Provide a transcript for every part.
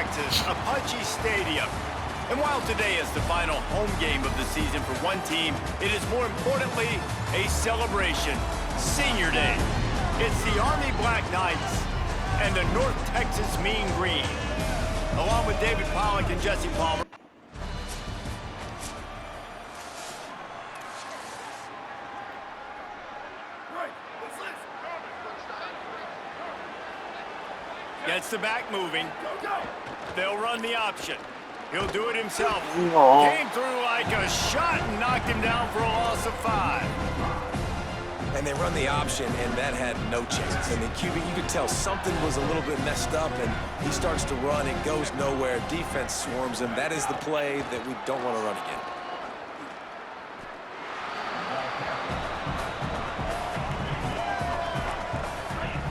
Texas, Apache Stadium. And while today is the final home game of the season for one team, it is more importantly a celebration. Senior Day. It's the Army Black Knights and the North Texas Mean Green. Along with David Pollack and Jesse Palmer. Gets the back moving. They'll run the option. He'll do it himself. Came through like a shot and knocked him down for a loss of 5. And they run the option, and that had no chance. And the QB, you could tell something was a little bit messed up, and he starts to run. It goes nowhere. Defense swarms him. That is the play that we don't want to run again.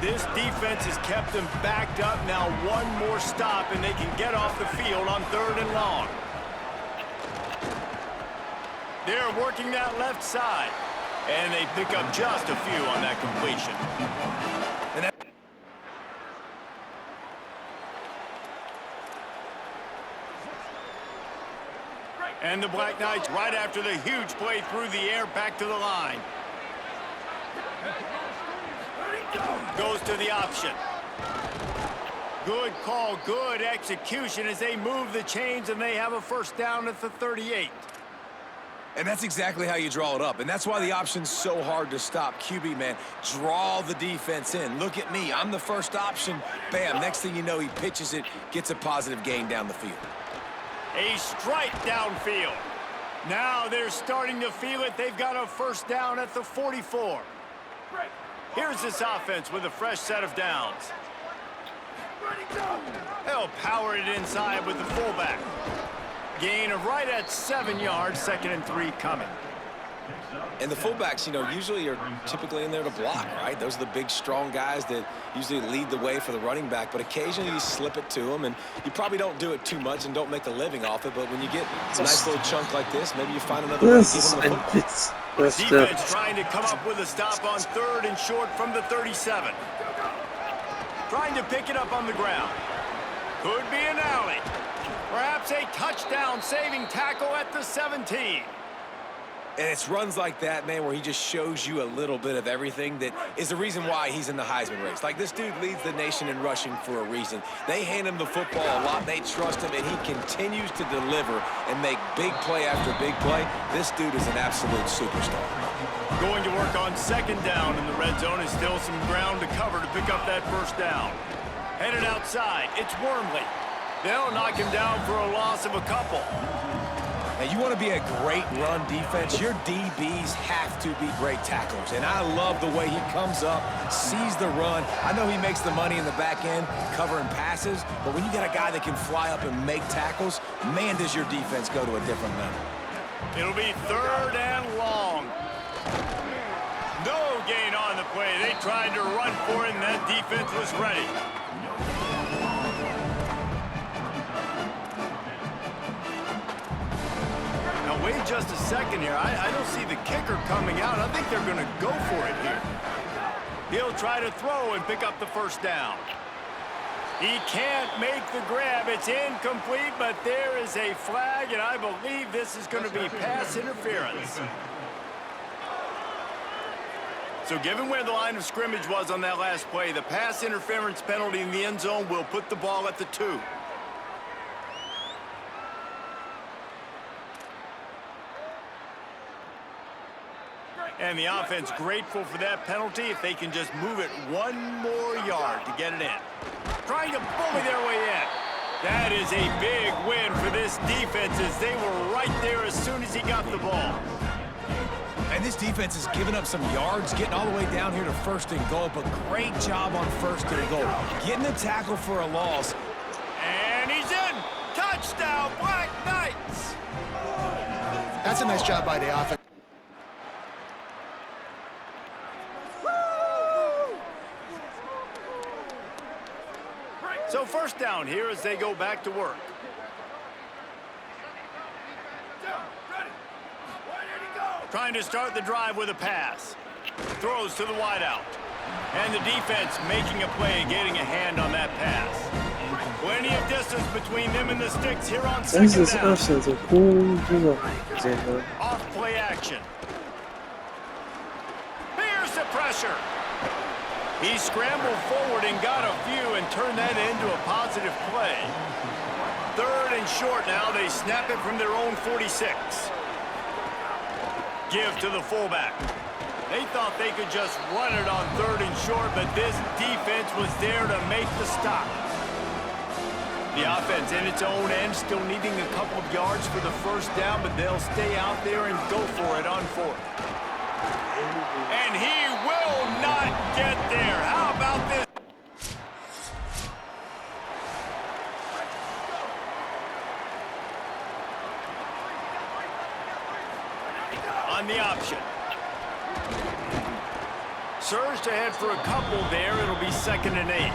This defense has kept them backed up. Now one more stop, and they can get off the field on 3rd and long. They're working that left side, and they pick up just a few on that completion. And the Black Knights right after the huge play through the air back to the line. Goes to the option. Good call, good execution as they move the chains and they have a first down at the 38. And that's exactly how you draw it up. And that's why the option's so hard to stop. QB, man, draw the defense in. Look at me. I'm the first option. Bam. Next thing you know, he pitches it, gets a positive gain down the field. A strike downfield. Now they're starting to feel it. They've got a first down at the 44. Here's this offense with a fresh set of downs. They'll power it inside with the fullback. Gain of right at 7 yards, 2nd and 3 coming. And the fullbacks, you know, usually are typically in there to block, right? Those are the big, strong guys that usually lead the way for the running back, but occasionally you slip it to them, and you probably don't do it too much and don't make a living off it, but when you get a nice little chunk like this, maybe you find another way to give them the football. Defense trying to come up with a stop on 3rd and short from the 37. Trying to pick it up on the ground. Could be an alley. Perhaps a touchdown-saving tackle at the 17. And it's runs like that, man, where he just shows you a little bit of everything that is the reason why he's in the Heisman race. Like, this dude leads the nation in rushing for a reason. They hand him the football a lot. They trust him, and he continues to deliver and make big play after big play. This dude is an absolute superstar. Going to work on 2nd down in the red zone is still some ground to cover to pick up that first down. Headed outside, it's Wormley. They'll knock him down for a loss of a couple. Now, you want to be a great run defense, your DBs have to be great tacklers. And I love the way he comes up, sees the run. I know he makes the money in the back end covering passes, but when you got a guy that can fly up and make tackles, man, does your defense go to a different level. It'll be 3rd and long. No gain on the play. They tried to run for it, and that defense was ready. Wait just a second here. I don't see the kicker coming out. I think they're going to go for it here. He'll try to throw and pick up the first down. He can't make the grab. It's incomplete, but there is a flag, and I believe this is going to be pass interference. So given where the line of scrimmage was on that last play, the pass interference penalty in the end zone will put the ball at the 2. And the offense grateful for that penalty if they can just move it 1 more yard to get it in. Trying to bully their way in. That is a big win for this defense as they were right there as soon as he got the ball. And this defense has given up some yards, getting all the way down here to 1st and goal, but great job on 1st and goal. Getting the tackle for a loss. And he's in. Touchdown, Black Knights. That's a nice job by the offense. So 1st down here as they go back to work. Trying to start the drive with a pass. Throws to the wideout. And the defense making a play, getting a hand on that pass. Plenty of distance between them and the sticks here on 但 second 是 down. 二选择攻这个这个 Off play action. Here's the pressure. He scrambled forward and got a few and turned that into a positive play. Third and short now. They snap it from their own 46. Give to the fullback. They thought they could just run it on third and short, but this defense was there to make the stop. The offense in its own end still needing a couple of yards for the first down, but they'll stay out there and go for it on fourth. And he will not get there. How about this? On the option. Surged ahead for a couple there. It'll be 2nd and 8.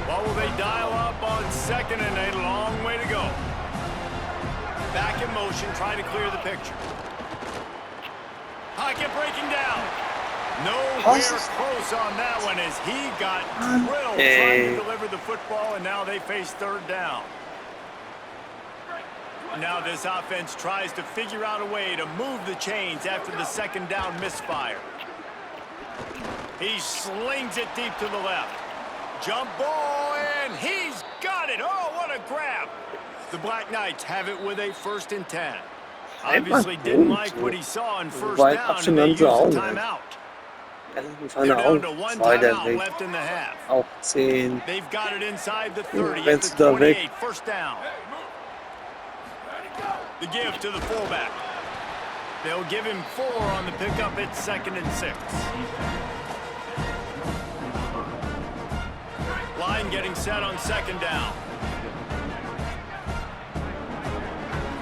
What will they dial up on 2nd and 8? A long way to go. Back in motion, try to clear the picture. Pocket breaking down. Nowhere close on that one as he got drilled trying to deliver the football, and now they face third down. Now this offense tries to figure out a way to move the chains after the 2nd down misfire. He slings it deep to the left. Jump ball, and he's got it. Oh, what a grab. The Black Knights have it with a 1st and 10. Obviously didn't like what he saw on first down, and they used a timeout. They're down to one timeout left in the half. Auch 10. They've got it inside the 30 Wenn at sie the da 28, weg. 1st down. The give to the fullback. They'll give him 4 on the pickup at 2nd and 6. Line getting set on 2nd down.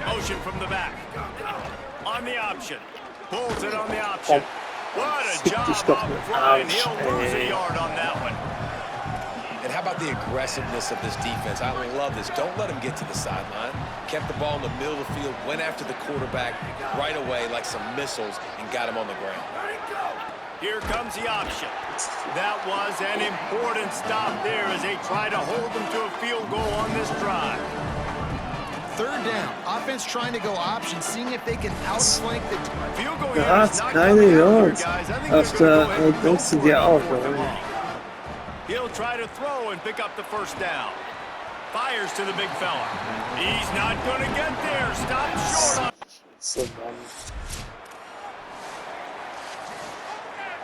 Motion from the back. On the option. Pulls it on the option. What a job up front, and he'll lose a yard on that one. And how about the aggressiveness of this defense? I love this. Don't let him get to the sideline. Kept the ball in the middle of the field, went after the quarterback right away like some missiles, and got him on the ground. Here comes the option. That was an important stop there as they try to hold them to a field goal on this drive. 3rd down. Offense trying to go option, seeing if they can outflank the... Field goal Da here hat's is not keine coming out here, Yards. guys. I think Ach, they're da gonna go ahead and go denkst du for dir it on auch, 4th and oder? long. He'll try to throw and pick up the 1st down. Fires to the big fella. He's not going to get there. Stop short on. So, Mann.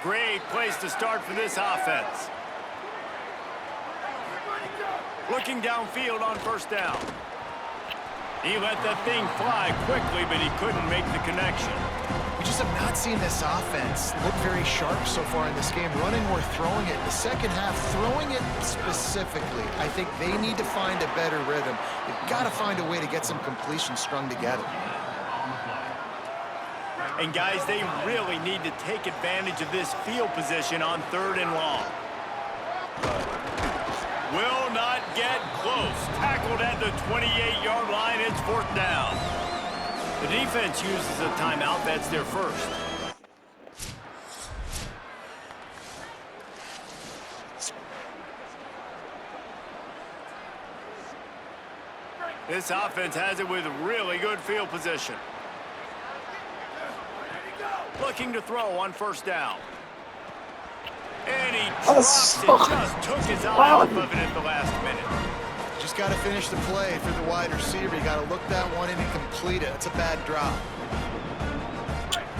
Great place to start for this offense. Looking downfield on 1st down. He let that thing fly quickly, but he couldn't make the connection. We just have not seen this offense look very sharp so far in this game, running or throwing it. In the second half, throwing it specifically, I think they need to find a better rhythm. They've got to find a way to get some completions strung together. And guys, they really need to take advantage of this field position on 3rd and long. Will not get close. Tackled at the 28-yard line. It's 4th down. The defense uses a timeout. That's their first. This offense has it with really good field position. Looking to throw on 1st down. And he drops it, just took his eye off of it at the last minute. Just got to finish the play for the wide receiver. You got to look that one in and complete it. It's a bad drop.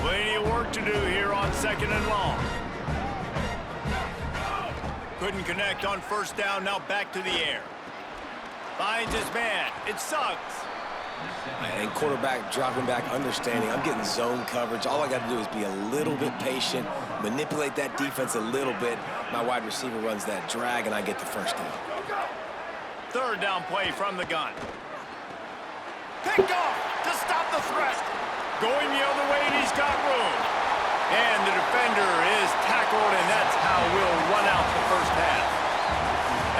Plenty of work to do here on 2nd and long. Couldn't connect on 1st down, now back to the air. Finds his man. It sucks. And quarterback dropping back, understanding. I'm getting zone coverage. All I got to do is be a little bit patient, manipulate that defense a little bit. My wide receiver runs that drag, and I get the 1st down. 3rd down play from the gun. Picked off to stop the threat. Going the other way, and he's got room. And the defender is tackled, and that's how we'll run out the 1st half.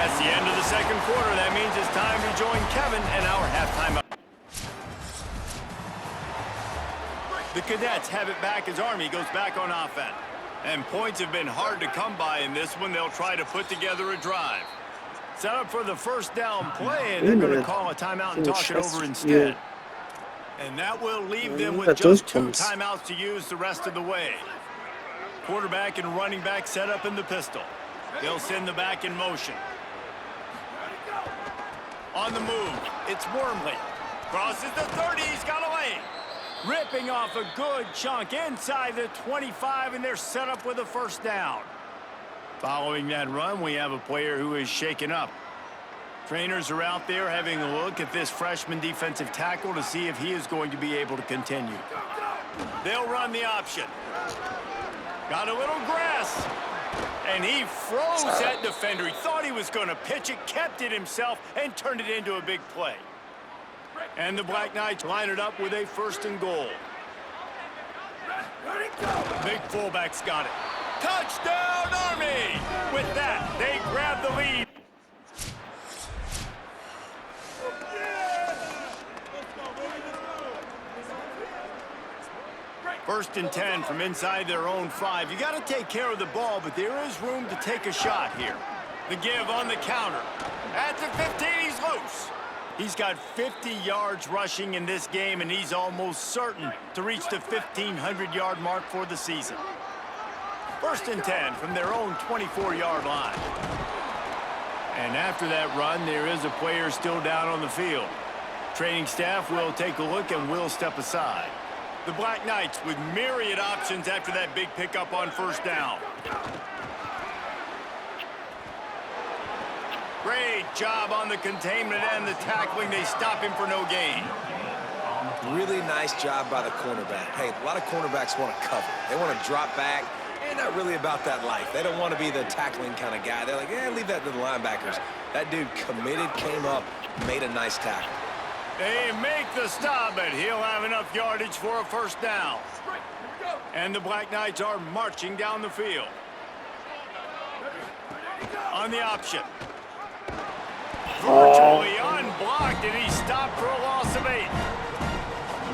That's the end of the 2nd quarter. That means it's time to join Kevin and our halftime. The Cadets have it back as Army goes back on offense. And points have been hard to come by in this one. They'll try to put together a drive. Set up for the first down play, and they're going to call a timeout and talk it over instead. And that will leave them with just 2 timeouts to use the rest of the way. Quarterback and running back set up in the pistol. They'll send the back in motion. On the move, it's Wormley. Crosses the 30, he's got a lane. Ripping off a good chunk inside the 25, and they're set up with a first down. Following that run, we have a player who is shaken up. Trainers are out there having a look at this freshman defensive tackle to see if he is going to be able to continue. They'll run the option. Got a little grass. And he froze that defender. He thought he was going to pitch it, kept it himself, and turned it into a big play. And the Black Knights line it up with a 1st and goal. Big fullback's got it. Touchdown, Army! With that, they grab the lead. First and 10 from inside their own 5. You got to take care of the ball, but there is room to take a shot here. The give on the counter. At the 15, he's loose. He's got 50 yards rushing in this game, and he's almost certain to reach the 1,500-yard mark for the season. First and 10 from their own 24-yard line. And after that run, there is a player still down on the field. Training staff will take a look and will step aside. The Black Knights with myriad options after that big pickup on first down. Great job on the containment and the tackling. They stop him for no gain. Really nice job by the cornerback. Hey, a lot of cornerbacks want to cover. They want to drop back. They're not really about that life. They don't want to be the tackling kind of guy. They're like, leave that to the linebackers. That dude committed, came up, made a nice tackle. They make the stop, but he'll have enough yardage for a first down. And the Black Knights are marching down the field. On the option. Virtually unblocked, and he stopped for a loss of 8.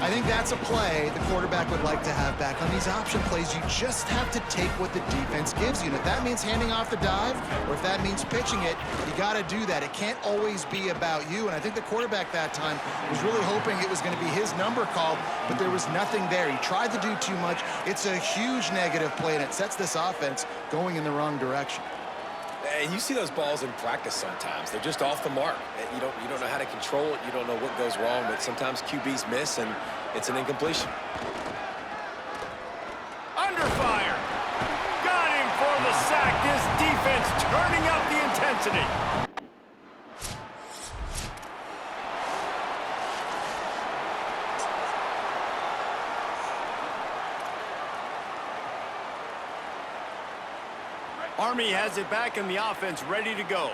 I think that's a play the quarterback would like to have back. On these option plays, you just have to take what the defense gives you. And if that means handing off the dive, or if that means pitching it, you got to do that. It can't always be about you. And I think the quarterback that time was really hoping it was going to be his number called, but there was nothing there. He tried to do too much. It's a huge negative play, and it sets this offense going in the wrong direction. And you see those balls in practice sometimes. They're just off the mark. You don't know how to control it. You don't know what goes wrong, but sometimes QBs miss, and it's an incompletion. Under fire. Got him for the sack. This defense turning up the intensity. Army has it back in the offense, ready to go.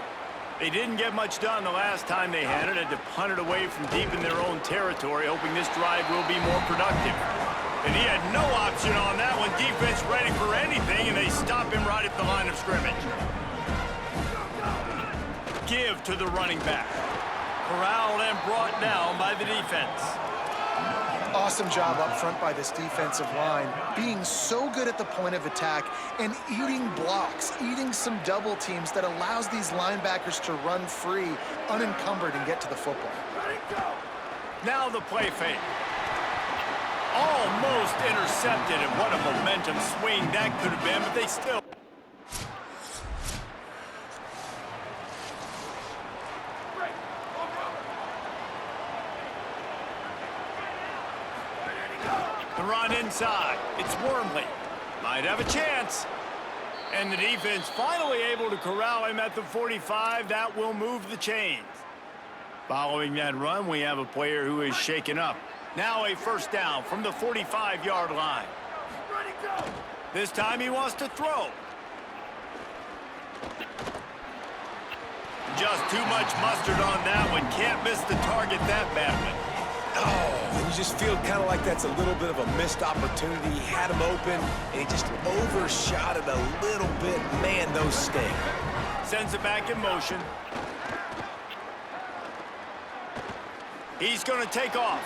They didn't get much done the last time they had it. Had to punt it away from deep in their own territory, hoping this drive will be more productive. And he had no option on that one. Defense ready for anything, and they stop him right at the line of scrimmage. Give to the running back. Corralled and brought down by the defense. Awesome job up front by this defensive line, being so good at the point of attack and eating blocks, eating some double teams that allows these linebackers to run free, unencumbered, and get to the football. Now the play fake. Almost intercepted, and what a momentum swing that could have been, but they still... The run inside. It's Wormley. Might have a chance. And the defense finally able to corral him at the 45. That will move the chains. Following that run, we have a player who is shaken up. Now a first down from the 45-yard line. This time he wants to throw. Just too much mustard on that one. Can't miss the target that badly. Oh, you just feel kind of like that's a little bit of a missed opportunity. He had him open, and he just overshot it a little bit. Man, those sting. Sends it back in motion. He's going to take off.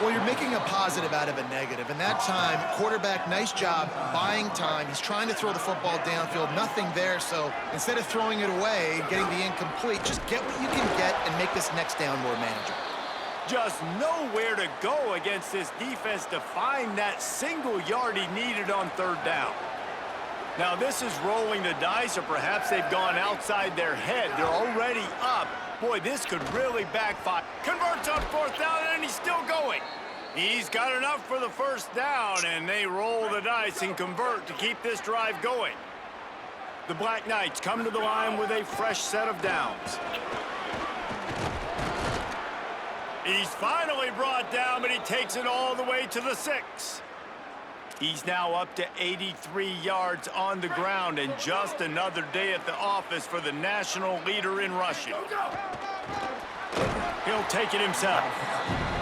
Well, you're making a positive out of a negative. And that time, quarterback, nice job buying time. He's trying to throw the football downfield, nothing there. So instead of throwing it away, getting the incomplete, just get what you can get and make this next down more manageable. Just nowhere to go against this defense to find that single yard he needed on third down. Now, this is rolling the dice, or perhaps they've gone outside their head. They're already up. Boy, this could really backfire. Converts on fourth down, and he's still going. He's got enough for the first down, and they roll the dice and convert to keep this drive going. The Black Knights come to the line with a fresh set of downs. He's finally brought down, but he takes it all the way to the 6. He's now up to 83 yards on the ground, and just another day at the office for the national leader in rushing. He'll take it himself.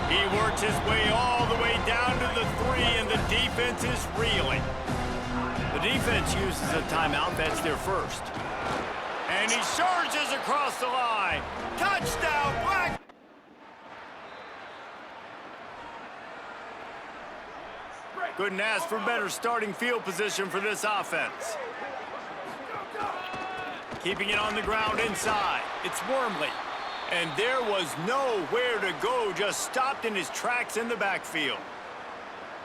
He works his way all the way down to the 3, and the defense is reeling. The defense uses a timeout. That's their first. And he surges across the line. Touchdown, Black! Couldn't ask for better starting field position for this offense. Keeping it on the ground inside. It's Wormley. And there was nowhere to go, just stopped in his tracks in the backfield.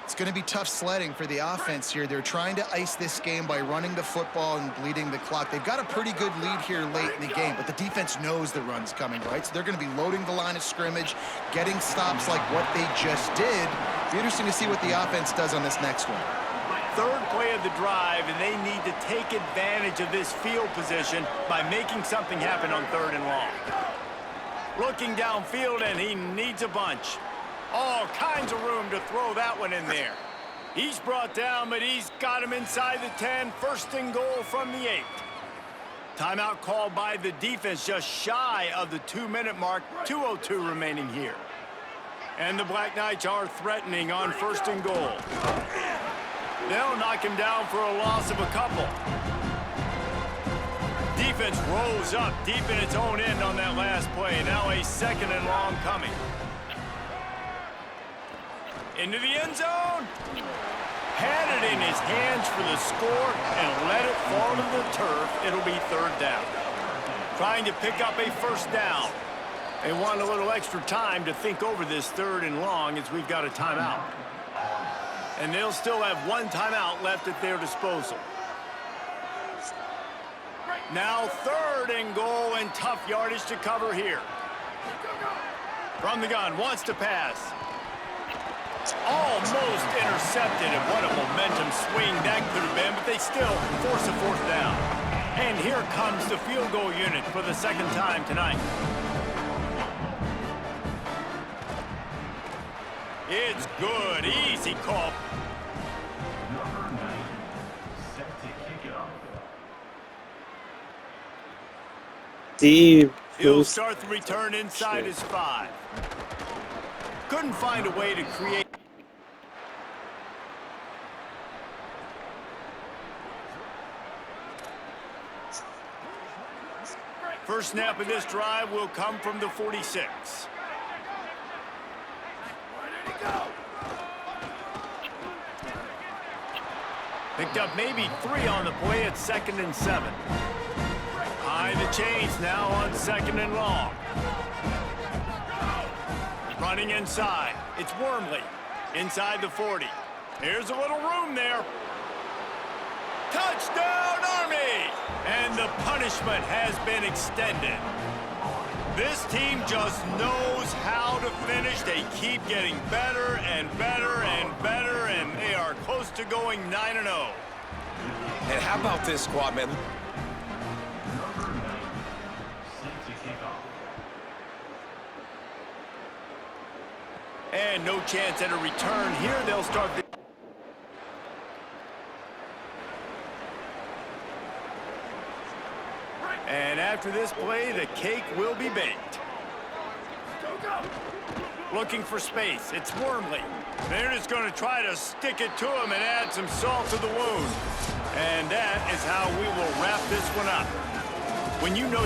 It's going to be tough sledding for the offense here. They're trying to ice this game by running the football and bleeding the clock. They've got a pretty good lead here late in the game, but the defense knows the run's coming, right? So they're going to be loading the line of scrimmage, getting stops like what they just did. It'll be interesting to see what the offense does on this next one. Third play of the drive, and they need to take advantage of this field position by making something happen on third and long. Looking downfield, and he needs a bunch. All kinds of room to throw that one in there. He's brought down, but he's got him inside the 10. First and goal from the 8. Timeout called by the defense just shy of the 2-minute mark. 2:02 remaining here. And the Black Knights are threatening on first and goal. They'll knock him down for a loss of a couple. Defense rolls up deep in its own end on that last play. Now a second and long coming. Into the end zone. Had it in his hands for the score and let it fall to the turf. It'll be third down. Trying to pick up a first down. They want a little extra time to think over this third and long as we've got a timeout. And they'll still have one timeout left at their disposal. Now third and goal, and tough yardage to cover here. From the gun, wants to pass. Almost intercepted, and what a momentum swing that could have been, but they still force a fourth down. And here comes the field goal unit for the second time tonight. It's good, easy call. He'll start the return inside his 5. Couldn't find a way to create. First snap of this drive will come from the 46. Picked up maybe 3 on the play at 2nd and 7. High the chains now on 2nd and long. Running inside. It's Wormley. Inside the 40. Here's a little room there. Touchdown, Army! And the punishment has been extended. This team just knows how to finish. They keep getting better and better and better, and they are close to going 9-0. And how about this squad, man? And no chance at a return here. They'll start the... And after this play, the cake will be baked. Looking for space. It's Wormley. They're just going to try to stick it to him and add some salt to the wound. And that is how we will wrap this one up. When you know